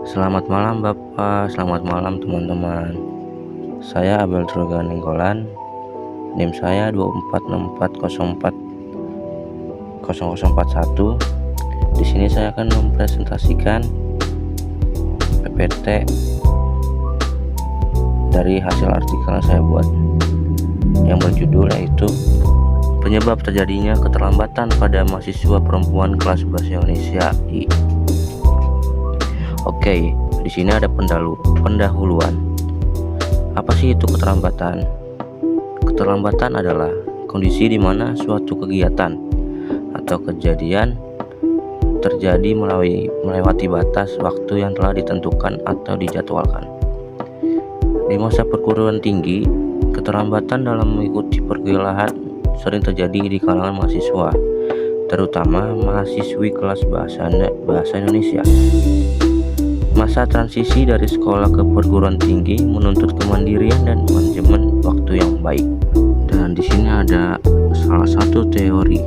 Selamat malam Bapak, selamat malam teman-teman. Saya Abel Droga Nenggolan, NIM saya 2464040041. Di sini saya akan mempresentasikan PPT dari hasil artikel yang saya buat yang berjudul yaitu penyebab terjadinya keterlambatan pada mahasiswa perempuan kelas bahasa Indonesia I. Oke, di sini ada pendahuluan. Apa sih itu keterlambatan? Keterlambatan adalah kondisi di mana suatu kegiatan atau kejadian terjadi melewati batas waktu yang telah ditentukan atau dijadwalkan. Di masa perguruan tinggi, keterlambatan dalam mengikuti perkuliahan sering terjadi di kalangan mahasiswa, terutama mahasiswi kelas bahasa Indonesia. Masa transisi dari sekolah ke perguruan tinggi menuntut kemandirian dan manajemen waktu yang baik. Dan di sini ada salah satu teori,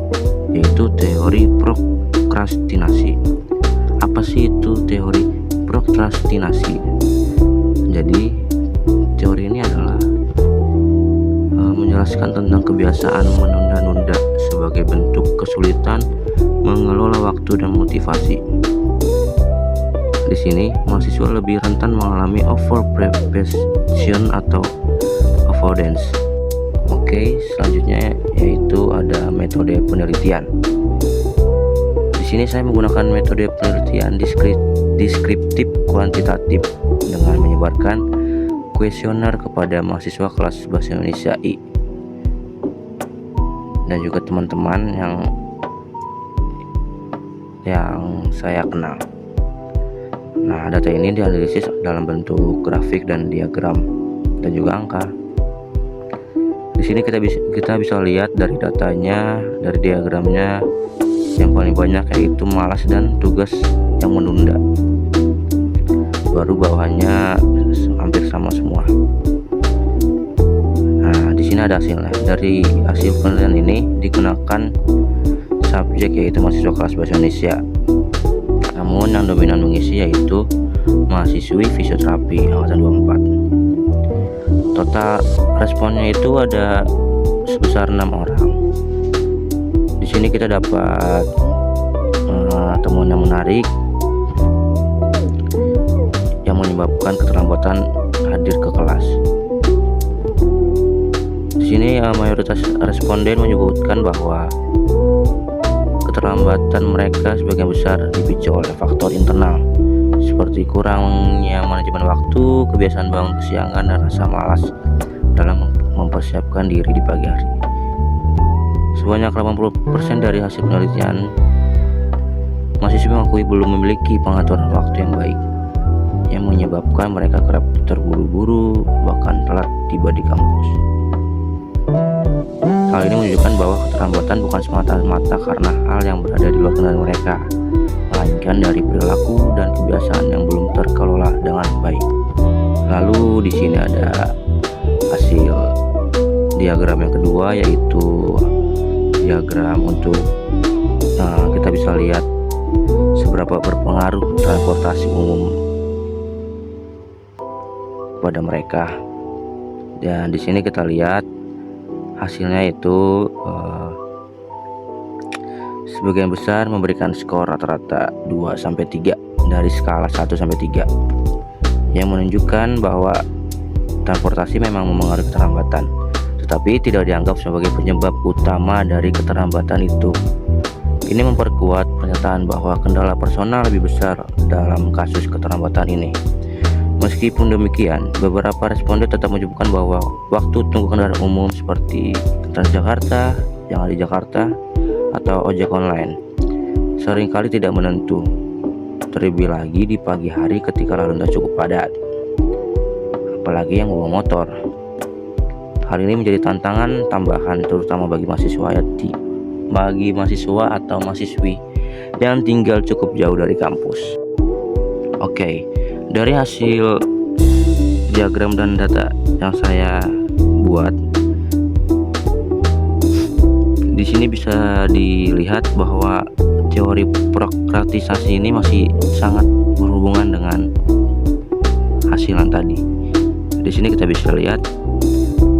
yaitu teori prokrastinasi. Apa sih itu teori prokrastinasi? Jadi, teori ini adalah menjelaskan tentang kebiasaan menunda-nunda sebagai bentuk kesulitan mengelola waktu dan motivasi. Di sini, mahasiswa lebih rentan mengalami over preparation atau avoidance. Oke, selanjutnya yaitu ada metode penelitian. Di sini saya menggunakan metode penelitian deskriptif kuantitatif dengan menyebarkan kuesioner kepada mahasiswa kelas bahasa Indonesia I dan juga teman-teman yang saya kenal. Nah, data ini dianalisis dalam bentuk grafik dan diagram dan juga angka. Di sini kita bisa lihat dari datanya, dari diagramnya, yang paling banyak yaitu malas dan tugas yang menunda. Baru bawahnya hampir sama semua. Nah, di sini ada hasilnya. Dari hasil penelitian ini digunakan subjek yaitu mahasiswa kelas bahasa Indonesia. Namun yang dominan mengisi yaitu mahasiswi fisioterapi angkatan 24. Total responnya itu ada sebesar 6 orang. Di sini kita dapat temuan yang menarik yang menyebabkan keterlambatan hadir ke kelas. Di sini mayoritas responden menyebutkan bahwa keterlambatan mereka sebagian besar dipicu oleh faktor internal seperti kurangnya manajemen waktu, kebiasaan bangun kesiangan, dan rasa malas dalam mempersiapkan diri di pagi hari. Sebanyak 80% dari hasil penelitian, mahasiswa mengakui belum memiliki pengaturan waktu yang baik, yang menyebabkan mereka kerap terburu-buru bahkan telat tiba di kampus. Hal ini menunjukkan bahwa keterlambatan bukan semata-mata karena hal yang berada di luar kendali mereka, melainkan dari perilaku dan kebiasaan yang belum terkelola dengan baik. Lalu di sini ada hasil diagram yang kedua, yaitu diagram untuk kita bisa lihat seberapa berpengaruh transportasi umum kepada mereka. Dan di sini kita lihat hasilnya itu sebagian besar memberikan skor rata-rata 2-3 dari skala 1-3, yang menunjukkan bahwa transportasi memang memengaruhi keterlambatan, tetapi tidak dianggap sebagai penyebab utama dari keterlambatan itu. Ini memperkuat pernyataan bahwa kendala personal lebih besar dalam kasus keterlambatan ini. Meskipun demikian, beberapa responden tetap menyebutkan bahwa waktu tunggu kendaraan umum seperti Transjakarta, yang ada di Jakarta, atau ojek online seringkali tidak menentu, terlebih lagi di pagi hari ketika lalu lintas cukup padat, apalagi yang bawa motor. Hal ini menjadi tantangan tambahan terutama bagi mahasiswa atau mahasiswi yang tinggal cukup jauh dari kampus. Oke. Dari hasil diagram dan data yang saya buat, di sini bisa dilihat bahwa teori prokrastinasi ini masih sangat berhubungan dengan keberhasilan tadi. Di sini kita bisa lihat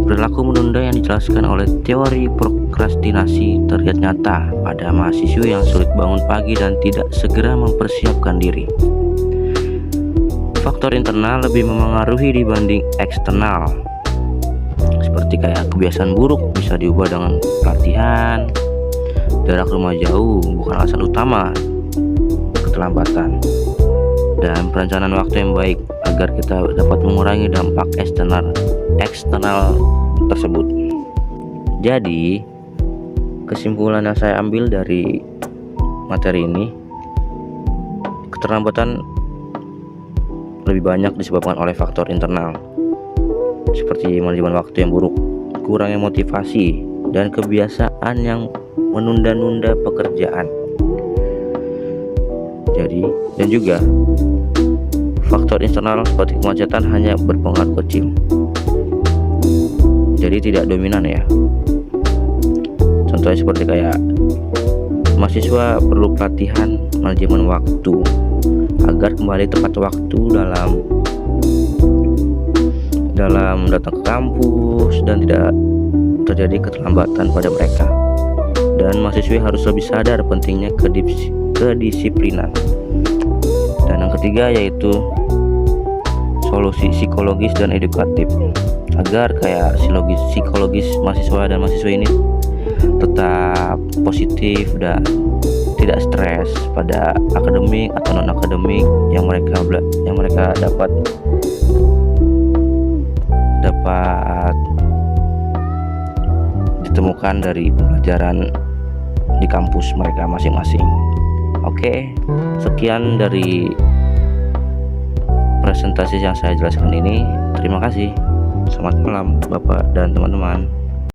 perilaku menunda yang dijelaskan oleh teori prokrastinasi terlihat nyata pada mahasiswa yang sulit bangun pagi dan tidak segera mempersiapkan diri. Faktor internal lebih memengaruhi dibanding eksternal. Seperti kayak kebiasaan buruk bisa diubah dengan pelatihan. Jarak rumah jauh bukan alasan utama keterlambatan. Dan perencanaan waktu yang baik agar kita dapat mengurangi dampak eksternal tersebut. Jadi, kesimpulan yang saya ambil dari materi ini, keterlambatan lebih banyak disebabkan oleh faktor internal seperti manajemen waktu yang buruk, kurangnya motivasi, dan kebiasaan yang menunda-nunda pekerjaan. Dan juga faktor eksternal seperti kemacetan hanya berpengaruh kecil, jadi tidak dominan ya. Contohnya seperti kayak mahasiswa perlu pelatihan manajemen waktu agar kembali tepat waktu dalam datang ke kampus dan tidak terjadi keterlambatan pada mereka. Dan mahasiswa harus lebih sadar pentingnya kedisiplinan. Dan yang ketiga yaitu solusi psikologis dan edukatif agar kayak psikologis mahasiswa dan mahasiswa ini tetap positif dan tidak stres pada akademik atau non akademik yang mereka dapat ditemukan dari pembelajaran di kampus mereka masing-masing. Oke, sekian dari presentasi yang saya jelaskan ini. Terima kasih. Selamat malam Bapak dan teman-teman.